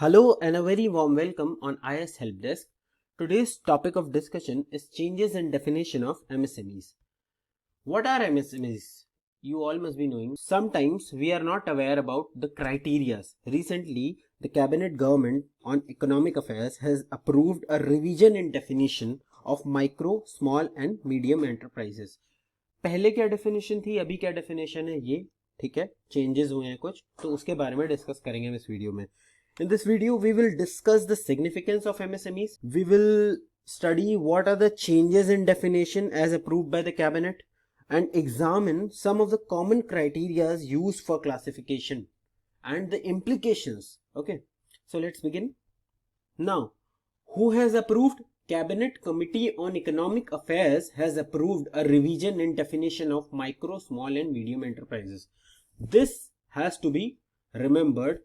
Hello and a very warm welcome on IS Help Desk. Today's topic of discussion is changes in definition of MSMEs. What are MSMEs? You all must be knowing. Sometimes we are not aware about the criterias. Recently, the Cabinet Government on Economic Affairs has approved a revision in definition of micro, small and medium enterprises. पहले क्या definition थी, अभी क्या definition है, ये ठीक है, changes हुए हैं कुछ, तो उसके बारे में discuss करेंगे हम इस वीडियो में. In this video, we will discuss the significance of MSMEs. We will study what are the changes in definition as approved by the cabinet and examine some of the common criteria used for classification and the implications. Okay, so let's begin. Now, who has approved? Cabinet Committee on Economic Affairs has approved a revision in definition of micro, small and medium enterprises. This has to be remembered.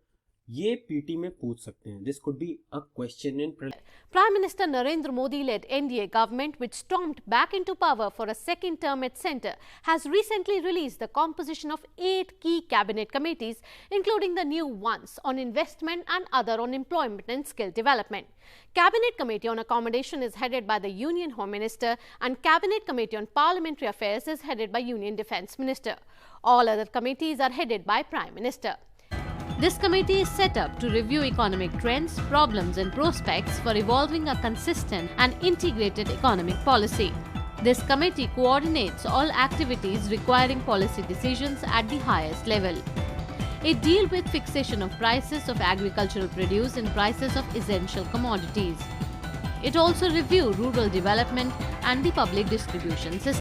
ये PT में पूछ सकते हैं. This could be a question in Prime Minister Narendra Modi led NDA government, which stormed back into power for a second term at centre, has recently released the composition of 8 key cabinet committees, including the new ones on investment and other on employment and skill development. Cabinet Committee on Accommodation is headed by the Union Home Minister and Cabinet Committee on Parliamentary Affairs is headed by Union Defence Minister. All other committees are headed by Prime Minister. This committee is set up to review economic trends, problems and prospects for evolving a consistent and integrated economic policy. This committee coordinates all activities requiring policy decisions at the highest level. It deals with fixation of prices of agricultural produce and prices of essential commodities. It also reviews rural development and the public distribution system.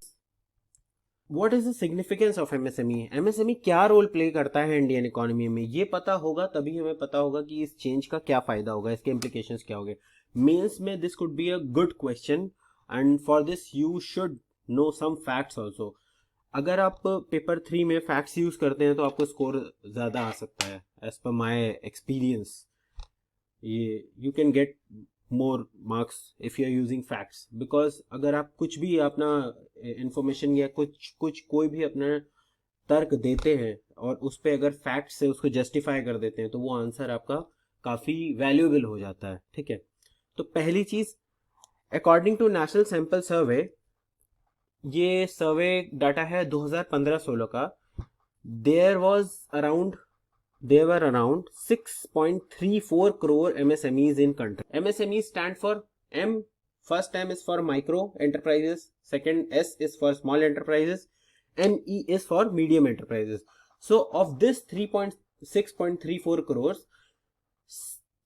What is the significance of MSME? MSME क्या role play करता है Indian economy में, ये पता होगा तभी हमें पता होगा कि इस चेंज का क्या फायदा होगा, इसके इम्प्लीकेशंस क्या होंगे. मेंस में this could be a good question and for this you should know some facts also. अगर आप पेपर 3 में फैक्ट्स यूज करते हैं तो आपको स्कोर ज़्यादा आ सकता है. एज पर माई एक्सपीरियंस ये you can get more marks if you are using facts, because अगर आप कुछ भी अपना इंफॉर्मेशन या कुछ कोई भी अपना तर्क देते हैं और उस पर अगर फैक्ट से उसको जस्टिफाई कर देते हैं तो वो आंसर आपका काफ़ी वैल्यूएबल हो जाता है. ठीक है, तो पहली चीज़, according to national sample survey, ये सर्वे डाटा है 2015-16 का. There were around 6.34 crore MSMEs in country. MSMEs stand for M. First M is for micro enterprises. Second S is for small enterprises. And E is for medium enterprises. So of this 6.34 crores,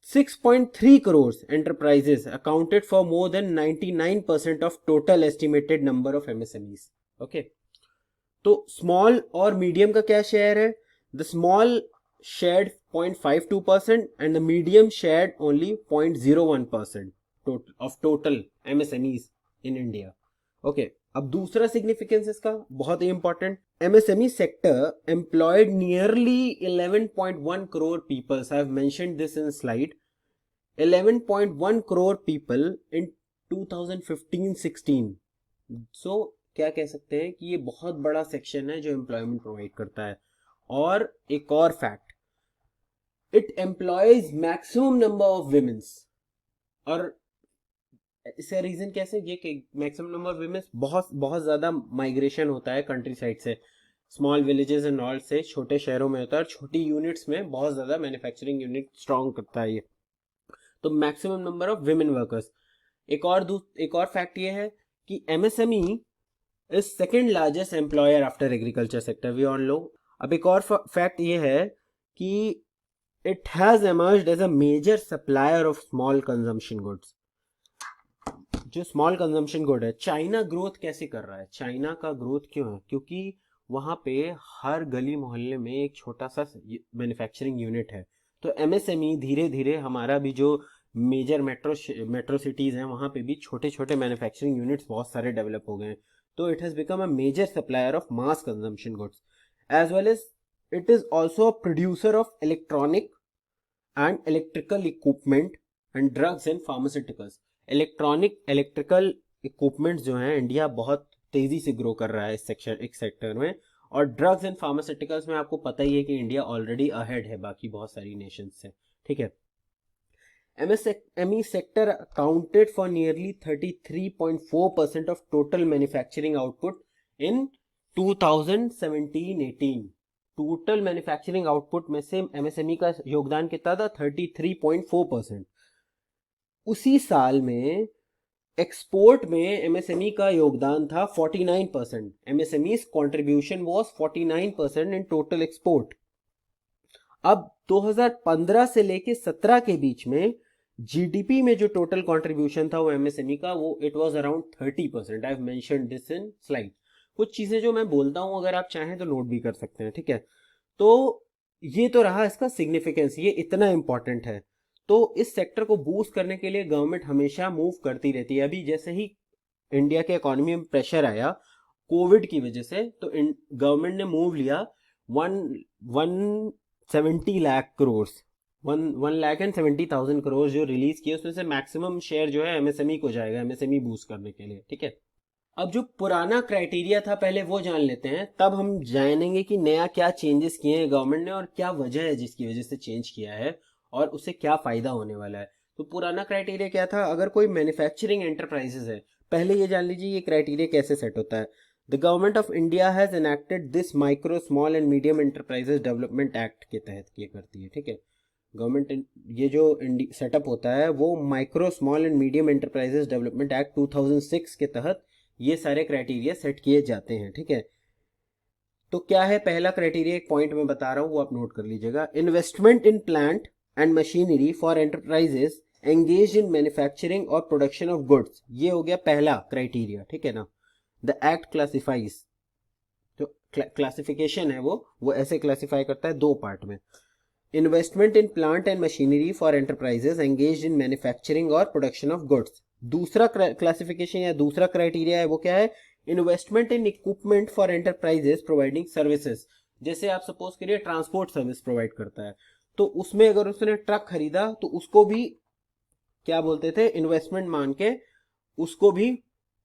6.3 crores enterprises accounted for more than 99% of total estimated number of MSMEs. Okay. तो small और medium का क्या share है? The small shared 0.52% and the medium shared only 0.01% of total MSMEs in India. Okay, अब दूसरा significance इसका बहुत ही important. MSME sector employed nearly 11.1 crore people. I have mentioned this in slide. 11.1 crore people in 2015-16. So क्या कह सकते हैं कि ये बहुत बड़ा सेक्शन है जो एम्प्लॉयमेंट प्रोवाइड करता है. और एक और fact, it employees maximum number of women's. और इसका रीजन कैसे, ये कि मैक्सिमम नंबर ऑफ विमेंस, बहुत ज़्यादा माइग्रेशन होता है कंट्री साइड से, स्मॉल विलेजेस एंड ऑल से छोटे शहरों में होता है, और छोटी यूनिट्स में बहुत ज़्यादा मैन्युफैक्चरिंग यूनिट स्ट्रॉन्ग करता है ये. तो maximum number of women workers. एक और फैक्ट ये है कि MSME is second largest employer after agriculture sector, we all know. अब एक और फैक्ट ये है कि it has emerged as a major supplier of small consumption goods. जो स्मॉल कंजम्पशन गुड है, चाइना ग्रोथ कैसे कर रहा है? चाइना का ग्रोथ क्यों है? क्योंकि वहाँ पे हर गली मोहल्ले में एक छोटा सा मैन्युफैक्चरिंग यूनिट है. तो MSME धीरे धीरे, हमारा भी जो मेजर मेट्रो सिटीज़ हैं वहाँ पे भी छोटे छोटे मैन्युफैक्चरिंग यूनिट्स बहुत सारे डेवलप हो गए हैं. तो it has become a major supplier of mass consumption goods, as well as it is also a producer of electronic and electrical equipment and drugs and pharmaceuticals. Electrical equipments जो हैं, India बहुत तेजी से grow कर रहा है इस sector में. और ड्रग्स एंड फार्मास्यूटिकल्स में आपको पता ही है कि इंडिया ऑलरेडी अहेड है बाकी बहुत सारी नेशंस से. ठीक है, MSME sector accounted for nearly 33.4% of total manufacturing output in 2017-18. Total manufacturing output में से MSME का योगदान कितना था? 33.4%. उसी साल में एक्सपोर्ट में MSME का योगदान था 49%. MSME's contribution was 49% in total export. अब 2015 से लेके 17 के बीच में जीडीपी में जो टोटल कंट्रीब्यूशन था वो MSME का, वो it was around 30%. I have mentioned this in slide. कुछ चीजें जो मैं बोलता हूं अगर आप चाहें तो नोट भी कर सकते हैं, ठीक है. तो ये तो रहा इसका सिग्निफिकेंस, ये इतना इंपॉर्टेंट है. तो इस सेक्टर को बूस्ट करने के लिए गवर्नमेंट हमेशा मूव करती रहती है. अभी जैसे ही इंडिया के इकोनॉमी में प्रेशर आया कोविड की वजह से, तो गवर्नमेंट ने मूव लिया 170 लाख करोड़ 1,70,000 करोड़ जो रिलीज किए, उसमें से मैक्सिमम शेयर जो है MSME को जाएगा, MSME बूस्ट करने के लिए, ठीक है. अब जो पुराना क्राइटेरिया था पहले वो जान लेते हैं, तब हम जानेंगे कि नया क्या चेंजेस किए हैं गवर्नमेंट ने और क्या वजह है जिसकी वजह से चेंज किया है और उससे क्या फायदा होने वाला है. तो पुराना क्राइटेरिया क्या था? अगर कोई मैन्युफैक्चरिंग एंटरप्राइजेस है, पहले ये जान लीजिए ये क्राइटेरिया कैसे सेट होता है. The government of India has enacted this micro small and medium enterprises development act के तहत ये करती है, ठीक है. गवर्नमेंट ये जो सेटअप होता है वो micro small and medium enterprises development act 2006 के तहत ये सारे क्राइटेरिया सेट किए जाते हैं, ठीक है. तो क्या है पहला क्राइटेरिया? एक पॉइंट में बता रहा हूं वो आप नोट कर लीजिएगा. Investment in plant and machinery for enterprises engage in manufacturing और प्रोडक्शन ऑफ गुड्स. ये हो गया पहला क्राइटेरिया, ठीक है ना. द एक्ट क्लासिफाइज, जो क्लासिफिकेशन है वो ऐसे क्लासिफाई करता है दो पार्ट में. Investment in plant and machinery for enterprises engage in manufacturing और प्रोडक्शन ऑफ गुड्स. दूसरा क्लासिफिकेशन या दूसरा क्राइटेरिया है वो क्या है? Investment in equipment for enterprises providing services. जैसे आप सपोज करिए ट्रांसपोर्ट सर्विस प्रोवाइड करता है, तो उसमें अगर उसने ट्रक खरीदा तो उसको भी क्या बोलते थे? इन्वेस्टमेंट मान के उसको भी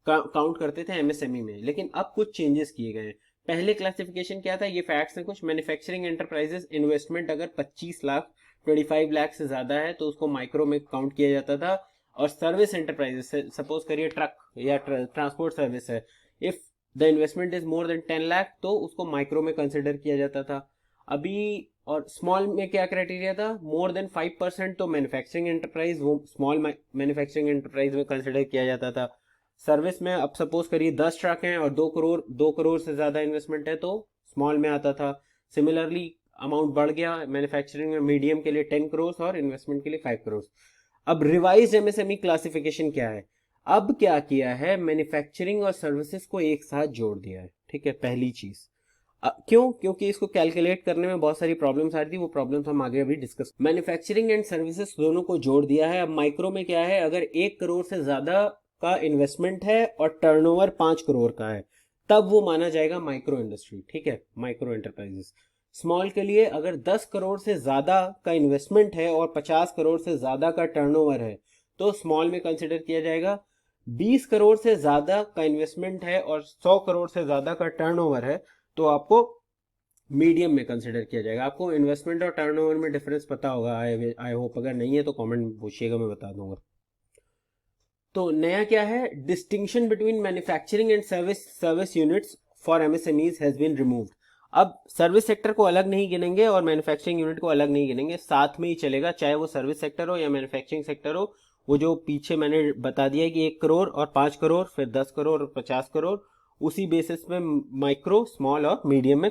काउंट करते थे MSME में. लेकिन अब कुछ चेंजेस किए गए हैं. पहले क्लासिफिकेशन क्या था? ये फैक्ट्स हैं कुछ. मैन्युफैक्चरिंग एंटरप्राइजेस इन्वेस्टमेंट अगर 25 लाख 25 लाख से ज्यादा है तो उसको माइक्रो में काउंट किया जाता था. और सर्विस एंटरप्राइजेस, सपोज करिए ट्रक या ट्रांसपोर्ट सर्विस है, if the investment is more than 10 lakh तो उसको माइक्रो में कंसिडर किया जाता था अभी. और स्मॉल में क्या क्राइटेरिया था? मोर देन 5% तो मैन्युफैक्चरिंग एंटरप्राइज, वो स्मॉल मैन्युफैक्चरिंग एंटरप्राइज में कंसिडर किया जाता था. सर्विस में अब सपोज करिए 10 ट्रक हैं और 2 करोड़ से ज्यादा इन्वेस्टमेंट है तो स्मॉल में आता था. सिमिलरली अमाउंट बढ़ गया, मैन्युफैक्चरिंग में मीडियम के लिए 10 करोड़ और इन्वेस्टमेंट के लिए 5 करोड़. अब रिवाइज MSME क्लासिफिकेशन क्या है? अब क्या किया है? मैन्युफैक्चरिंग और सर्विसेज को एक साथ जोड़ दिया है, ठीक है. पहली चीज क्यों? क्योंकि इसको कैलकुलेट करने में बहुत सारी प्रॉब्लम्स आ रही थी, वो प्रॉब्लम्स हम आगे अभी डिस्कस. मैन्युफैक्चरिंग एंड सर्विसेज दोनों को जोड़ दिया है. अब माइक्रो में क्या है? अगर 1 करोड़ से ज्यादा का इन्वेस्टमेंट है और टर्नओवर 5 करोड़ का है तब वो माना जाएगा माइक्रो इंडस्ट्री, ठीक है, माइक्रो एंटरप्राइजेस. स्मॉल के लिए अगर 10 करोड़ से ज्यादा का इन्वेस्टमेंट है और 50 करोड़ से ज्यादा का टर्नओवर है तो स्मॉल में कंसिडर किया जाएगा. 20 करोड़ से ज्यादा का इन्वेस्टमेंट है और 100 करोड़ से ज्यादा का टर्नओवर है तो आपको मीडियम में कंसिडर किया जाएगा. आपको इन्वेस्टमेंट और टर्नओवर में डिफरेंस पता होगा, आई होप. अगर नहीं है तो कमेंट में पूछिएगा, मैं बता दूंगा. तो नया क्या है? Distinction between manufacturing and service units for MSMEs has been removed. अब सर्विस सेक्टर को अलग नहीं गिनेंगे और मैन्युफैक्चरिंग यूनिट को अलग नहीं गिनेंगे, साथ में ही चलेगा, चाहे वो सर्विस सेक्टर हो या मैन्युफैक्चरिंग सेक्टर हो. वो जो पीछे मैंने बता दिया है कि 1 करोड़ और 5 करोड़ फिर 10 करोड़ और 50 करोड़, उसी बेसिस में माइक्रो, स्मॉल और मीडियम में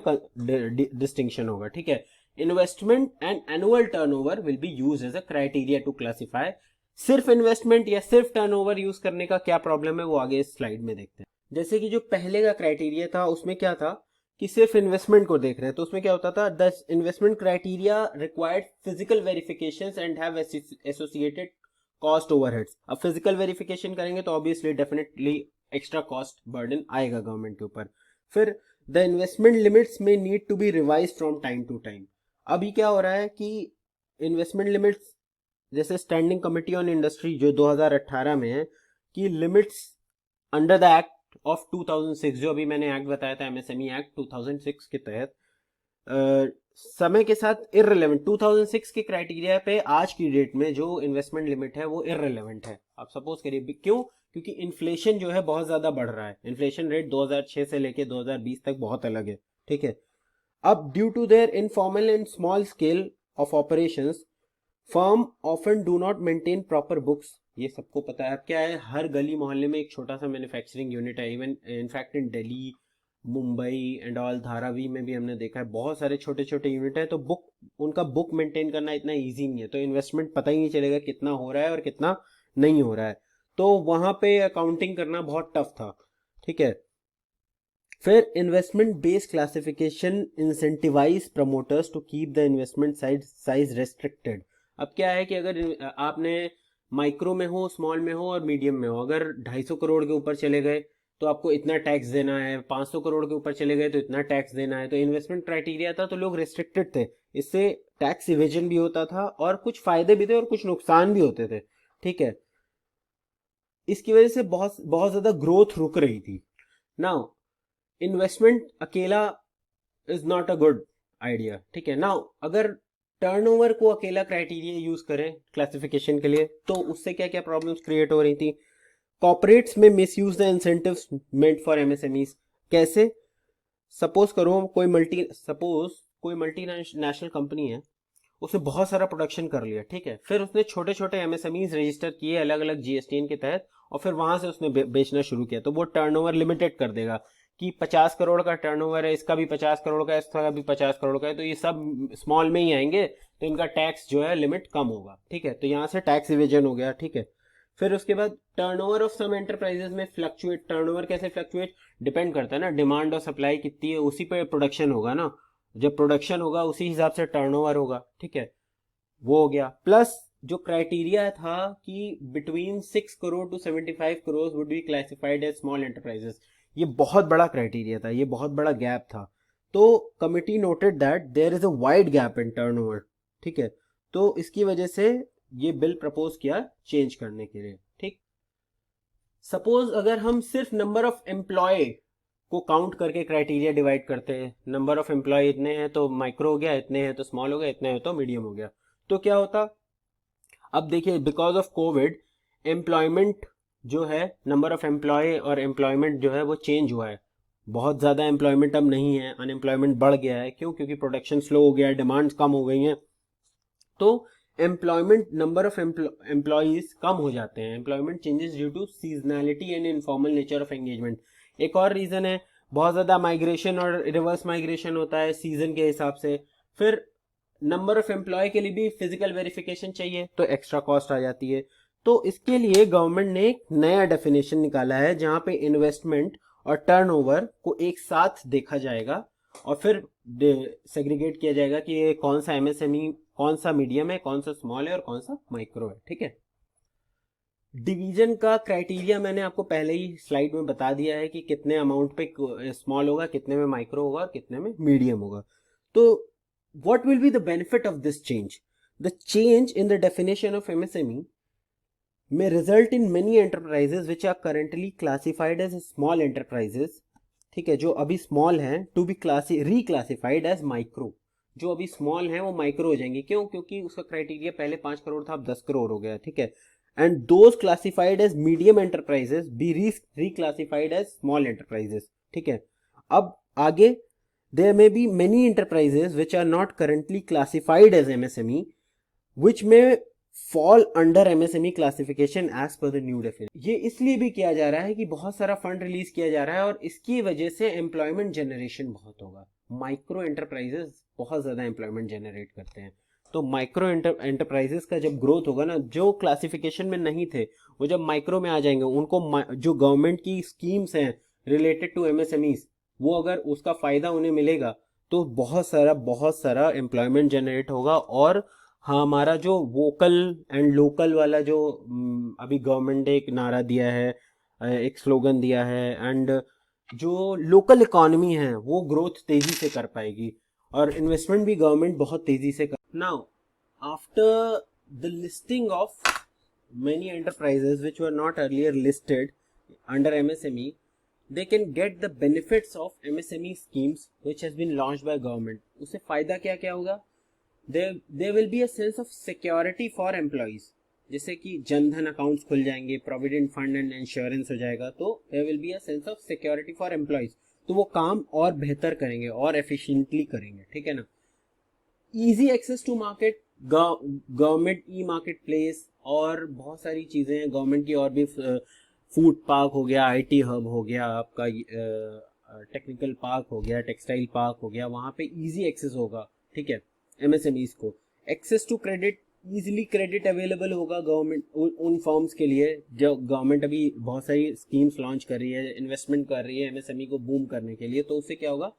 डिस्टिंक्शन होगा, ठीक है. Investment and annual turnover will be used as a criteria to classify. सिर्फ इन्वेस्टमेंट या सिर्फ टर्नओवर यूज करने का क्या प्रॉब्लम है वो आगे इस स्लाइड में देखते हैं. जैसे कि जो पहले का क्राइटेरिया था उसमें क्या था कि सिर्फ इन्वेस्टमेंट को देख रहे हैं, तो उसमें क्या होता था? The investment criteria required physical verifications and have associated cost overheads. अब फिजिकल वेरिफिकेशन करेंगे तो obviously definitely extra cost burden आएगा गवर्नमेंट के ऊपर. फिर द इन्वेस्टमेंट लिमिट्स में need to be revise from time to time. अभी क्या हो रहा है कि इन्वेस्टमेंट लिमिट्स जैसे स्टैंडिंग कमेटी ऑन इंडस्ट्री जो 2018 में है कि limits under the act of 2006, जो अभी मैंने एक्ट बताया था MSME एक्ट 2006 के तहत समय के साथ इररिलेवेंट, 2006 के क्राइटेरिया पे आज की डेट में जो इन्वेस्टमेंट लिमिट है वो इररिलेवेंट है। आप सपोज करिए क्यों, क्योंकि इन्फ्लेशन जो है बहुत ज्यादा बढ़ रहा है। इन्फ्लेशन रेट 2006 से लेके 2020 तक बहुत अलग है, ठीक है। अब due to their informal and small scale of operations, firm often do not maintain proper books. ये सबको पता है। अब क्या है, हर गली मोहल्ले में एक छोटा सा मैन्युफैक्चरिंग यूनिट है। Even in fact in Delhi, Mumbai and all, Dharavi में भी हमने देखा है बहुत सारे छोटे छोटे यूनिट है। तो उनका बुक मेंटेन करना इतना इजी नहीं है, तो इन्वेस्टमेंट पता ही नहीं चलेगा कितना हो रहा है और कितना नहीं हो रहा है। तो वहां पे अकाउंटिंग करना बहुत टफ था, ठीक है। फिर investment based classification incentivise promoters to keep the investment size restricted. अब क्या है कि अगर आपने माइक्रो में हो, स्मॉल में हो और मीडियम में हो, अगर 250 करोड़ के ऊपर चले गए तो आपको इतना टैक्स देना है, 500 करोड़ के ऊपर चले गए तो इतना टैक्स देना है। तो इन्वेस्टमेंट क्राइटेरिया था तो लोग रेस्ट्रिक्टेड थे। इससे टैक्स इवेजन भी होता था और कुछ फायदे भी थे और कुछ नुकसान भी होते थे, ठीक है। इसकी वजह से बहुत बहुत ज्यादा ग्रोथ रुक रही थी। नाउ इन्वेस्टमेंट अकेला is not a good idea, ठीक है। नाउ अगर टर्नओवर को अकेला क्राइटेरिया यूज करें क्लासिफिकेशन के लिए तो उससे क्या क्या प्रॉब्लम्स क्रिएट हो रही थी। कॉर्पोरेट्स में misuse the incentives meant for MSMEs. कैसे? सपोज कोई मल्टीनेशनल कंपनी है, उसने बहुत सारा प्रोडक्शन कर लिया, ठीक है। फिर उसने छोटे छोटे एमएसएमईज रजिस्टर किए अलग अलग जीएसटीएन के तहत और फिर वहां से उसने बेचना शुरू किया। तो वो टर्नओवर लिमिटेड कर देगा कि 50 करोड़ का टर्नओवर है, इसका भी 50 करोड़ का है, इसका भी 50 करोड़ का है, तो ये सब स्मॉल में ही आएंगे, तो इनका टैक्स जो है लिमिट कम होगा, ठीक है। तो यहाँ से टैक्स इवेजन हो गया, ठीक है। फिर उसके बाद टर्नओवर ऑफ सम एंटरप्राइजेस में फ्लक्चुएट। टर्नओवर कैसे फ्लक्चुएट? डिपेंड करता है ना, डिमांड और सप्लाई कितनी है उसी पे प्रोडक्शन होगा ना। जब प्रोडक्शन होगा उसी हिसाब से टर्नओवर होगा, ठीक है। वो हो गया। प्लस जो क्राइटेरिया था कि between 6 crore to 75 crore would be classified as small enterprises. ये बहुत बड़ा क्राइटेरिया था, ये बहुत बड़ा गैप था। तो committee noted that there is a wide gap in turnover, ठीक है। तो इसकी वजह से ये बिल प्रपोज किया चेंज करने के लिए, ठीक। सपोज अगर हम सिर्फ नंबर ऑफ एम्प्लॉय को काउंट करके क्राइटेरिया डिवाइड करते हैं, नंबर ऑफ एम्प्लॉय इतने हैं तो माइक्रो हो गया, इतने हैं तो स्मॉल हो गया, इतने हैं तो मीडियम हो गया, तो क्या होता? अब देखिए, बिकॉज ऑफ कोविड एम्प्लॉयमेंट जो है, नंबर ऑफ एम्प्लॉय और एम्प्लॉयमेंट जो है वो चेंज हुआ है। बहुत ज़्यादा एम्प्लॉयमेंट अब नहीं है, अनएम्प्लॉयमेंट बढ़ गया है। क्यों? क्योंकि प्रोडक्शन स्लो हो गया है, डिमांड्स कम हो गई हैं। तो एम्प्लॉयमेंट, नंबर ऑफ एम्प्लॉयज कम हो जाते हैं। Employment changes due to seasonality and informal nature of engagement. एक और रीजन है, बहुत ज़्यादा माइग्रेशन और रिवर्स माइग्रेशन होता है सीजन के हिसाब से। फिर नंबर ऑफ एम्प्लॉय के लिए भी फिजिकल वेरिफिकेशन चाहिए तो एक्स्ट्रा कॉस्ट आ जाती है। तो इसके लिए गवर्नमेंट ने एक नया डेफिनेशन निकाला है जहां पे इन्वेस्टमेंट और टर्नओवर को एक साथ देखा जाएगा और फिर सेग्रीगेट किया जाएगा कि ये कौन सा एमएसएमई, कौन सा मीडियम है, कौन सा स्मॉल है और कौन सा माइक्रो है, ठीक है। डिवीजन का क्राइटेरिया मैंने आपको पहले ही स्लाइड में बता दिया है कि कितने अमाउंट पे स्मॉल होगा, कितने में माइक्रो होगा और कितने में मीडियम होगा। तो what will be the benefit of this change? The change in the definition of MSME may result in many enterprises which are currently classified as small enterprises, ठीक है, जो अभी स्मॉल हैं, to be reclassified as micro। जो अभी small हैं वो micro हो जाएंगे। क्यों? क्योंकि उसका क्राइटेरिया पहले 5 करोड़ था, अब 10 करोड़ हो गया, ठीक है। And those classified as medium enterprises be reclassified as small enterprises, ठीक है। अब आगे, there may be many enterprises which are not currently classified as MSME which may fall under MSME classification as per the new definition। ये इसलिए भी किया जा रहा है कि बहुत सारा फंड रिलीज किया जा रहा है और इसकी वजह से एम्प्लॉयमेंट जनरेशन बहुत होगा। माइक्रो एंटरप्राइजेस बहुत ज्यादा एम्प्लॉयमेंट जनरेट करते हैं। तो माइक्रो एंटरप्राइजेस का जब ग्रोथ होगा ना, जो क्लासिफिकेशन में नहीं थे वो जब माइक्रो में आ जाएंगे, उनको जो गवर्नमेंट की स्कीम्स हैं रिलेटेड टू एमएसएमईज, वो अगर उसका फायदा उन्हें मिलेगा तो बहुत सारा एम्प्लॉयमेंट जनरेट होगा। और हाँ, हमारा जो वोकल एंड लोकल वाला जो अभी गवर्नमेंट ने एक नारा दिया है, एक स्लोगन दिया है, एंड जो लोकल इकोनॉमी है वो ग्रोथ तेजी से कर पाएगी और इन्वेस्टमेंट भी गवर्नमेंट बहुत तेजी से कर। Now after the listing of many enterprises which were not earlier listed under MSME, they can get the benefits of MSME schemes which has been launched by government. उससे फायदा क्या क्या होगा? There will be a sense of security for employees. जैसे कि Jan Dhan accounts खुल जाएंगे, provident fund and insurance हो जाएगा, तो there will be a sense of security for employees. तो वो काम और बेहतर करेंगे और एफिशिएंटली करेंगे, ठीक है ना. Easy access to market, government e market place और बहुत सारी चीज़ें हैं गवर्नमेंट की, और भी फूड पार्क हो गया, IT हब हो गया, आपका टेक्निकल पार्क हो गया, टेक्सटाइल पार्क हो गया, वहाँ पे इजी एक्सेस होगा, ठीक है, MSMEs को. Access to credit, easily credit available होगा गवर्नमेंट उन फर्म्स के लिए. जो गवर्नमेंट अभी बहुत सारी स्कीम्स लॉन्च कर रही है, इन्वेस्टमेंट कर रही है MSME को बूम करने के लिए, तो उससे क्या होगा,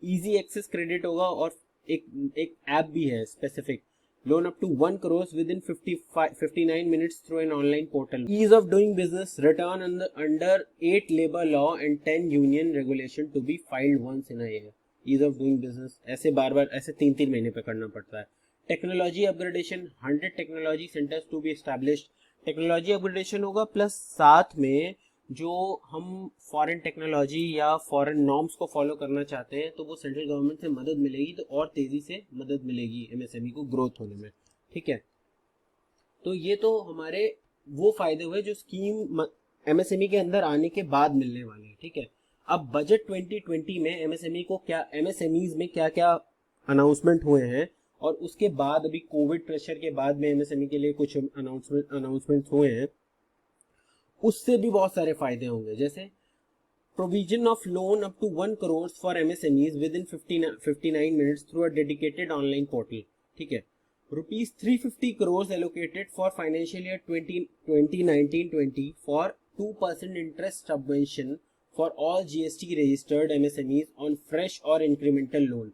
इजी एक्सेस क्रेडिट होगा. और एक ऐप भी है specific, loan up to 1 crore within 59 minutes through an online portal. Ease of doing business, return under 8 labor law and 10 union regulation to be filed once in a year. Ease of doing business, ऐसे बार बार ऐसे 3-3 महीने पे करना पड़ता है. Technology upgradation, 100 technology centres to be established. Technology upgradation होगा, plus साथ में जो हम फॉरेन टेक्नोलॉजी या फॉरेन नॉर्म्स को फॉलो करना चाहते हैं, तो वो सेंट्रल गवर्नमेंट से मदद मिलेगी, तो और तेज़ी से मदद मिलेगी MSME को ग्रोथ होने में, ठीक है. तो ये तो हमारे वो फायदे हुए जो स्कीम MSME के अंदर आने के बाद मिलने वाले हैं, ठीक है. अब बजट 2020 में MSMEs में क्या क्या अनाउंसमेंट हुए हैं, और उसके बाद अभी कोविड प्रेशर के बाद में MSME के लिए कुछ अनाउंसमेंट हुए हैं, उससे भी बहुत सारे फायदे होंगे. जैसे provision of loan up to 1 crore for MSMEs within 59 minutes through a dedicated online portal, ठीक है. ₹350 crores allocated for financial year 2019-20 for 2% interest subvention for all GST registered MSMEs on fresh और incremental loan.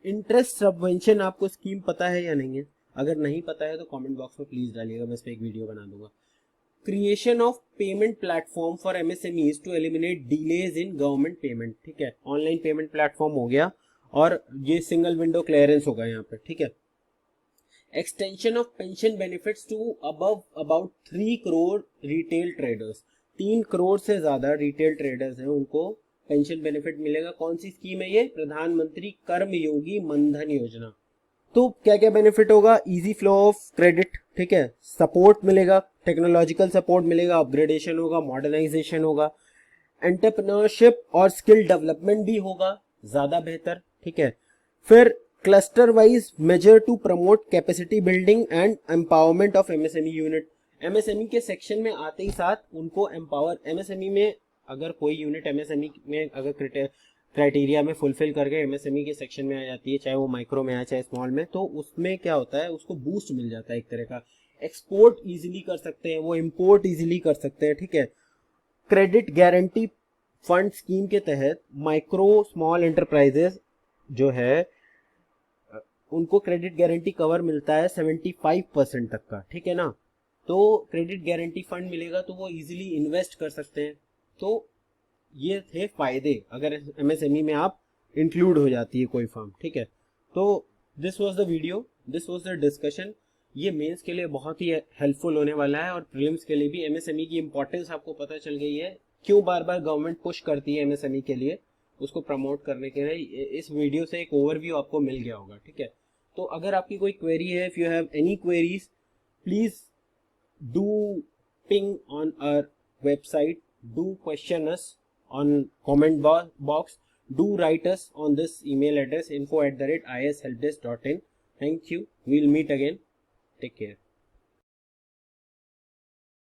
Interest subvention आपको scheme पता है या नहीं है? अगर नहीं पता है तो कमेंट बॉक्स में प्लीज डालिएगा, मैं इस पर एक वीडियो बना दूंगा. Creation of payment platform for MSMEs to eliminate delays in government payment, ठीक है. ऑनलाइन पेमेंट प्लेटफॉर्म हो गया, और ये सिंगल विंडो क्लियरेंस होगा यहाँ पे, ठीक है. Extension of pension benefits to about 3 crore retail traders. 3 crore से ज्यादा रिटेल ट्रेडर्स हैं, उनको पेंशन बेनिफिट मिलेगा. कौन सी स्कीम है ये? प्रधानमंत्री कर्मयोगी मनधन योजना. तो क्या क्या बेनिफिट होगा? इजी फ्लो ऑफ क्रेडिट, ठीक है. सपोर्ट मिलेगा, टेक्नोलॉजिकल सपोर्ट मिलेगा, अपग्रेडेशन होगा, मॉडर्नाइजेशन होगा, एंटरप्रेन्योरशिप और स्किल डेवलपमेंट भी होगा ज्यादा बेहतर, ठीक है. फिर cluster wise measure to promote capacity building and empowerment of MSME unit. MSME के सेक्शन में आते ही साथ उनको एम्पावर, MSME में अगर कोई यूनिट MSME में अगर क्राइटेरिया में फुलफिल करके MSME के सेक्शन में आ जाती है, चाहे वो माइक्रो में आए चाहे स्मॉल में, तो उसमें क्या होता है, उसको बूस्ट मिल जाता है एक तरह का. एक्सपोर्ट इजीली कर सकते हैं, वो इंपोर्ट इजीली कर सकते हैं, ठीक है. क्रेडिट गारंटी फंड स्कीम के तहत माइक्रो स्मॉल एंटरप्राइजेस जो है उनको क्रेडिट गारंटी कवर मिलता है 75% तक का, ठीक है ना. तो क्रेडिट गारंटी फंड मिलेगा तो वो इजीली इन्वेस्ट कर सकते हैं. तो ये थे फायदे अगर MSME में आप इंक्लूड हो जाती है कोई फर्म, ठीक है. तो this was the video, this was the discussion. ये मेंस के लिए बहुत ही हेल्पफुल होने वाला है, और प्रीलिम्स के लिए भी. MSME की इंपॉर्टेंस आपको पता चल गई है, क्यों बार बार गवर्नमेंट पुश करती है MSME के लिए, उसको प्रमोट करने के लिए. इस वीडियो से एक ओवरव्यू आपको मिल गया होगा, ठीक है. तो अगर आपकी कोई क्वेरी है, if you have any queries, please do ping on our website, do question us on comment box, do write us on this email address info@ishelpdesk.in. Thank you, we'll meet again, take care.